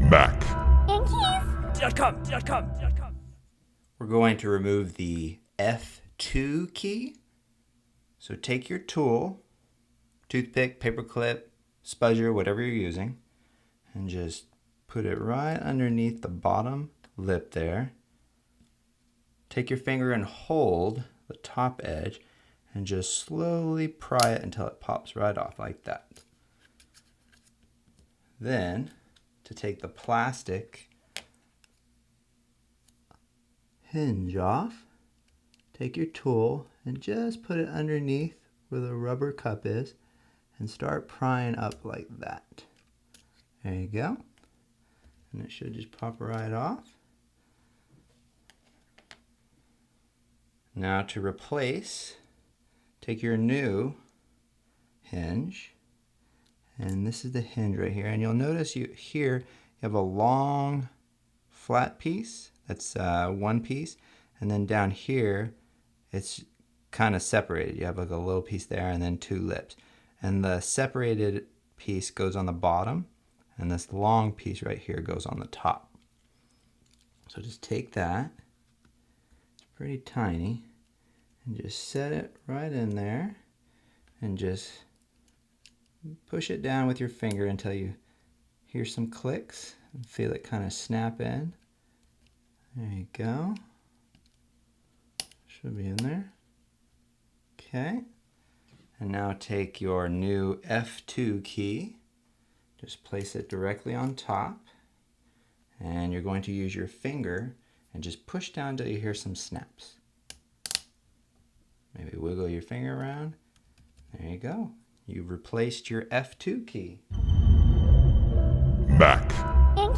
Back. We're going to remove the F2 key. So take your tool, toothpick, paper clip, spudger, whatever you're using, and just put it right underneath the bottom lip there. Take your finger and hold the top edge and just slowly pry it until it pops right off like that. Then, to take the plastic hinge off, take your tool and just put it underneath where the rubber cup is and start prying up like that. There you go. And it should just pop right off. Now to replace, take your new hinge, and this is the hinge right here, and you'll notice you have a long flat piece, that's one piece, and then down here it's kind of separated. You have like a little piece there and then two lips, and the separated piece goes on the bottom and this long piece right here goes on the top. So just take that, it's pretty tiny, and just set it right in there and just push it down with your finger until you hear some clicks and feel it kind of snap in. There you go. Should be in there. Okay. And now take your new F2 key, just place it directly on top, and you're going to use your finger and just push down until you hear some snaps. Maybe wiggle your finger around. There you go. You've replaced your F2 key. Back. Hinge.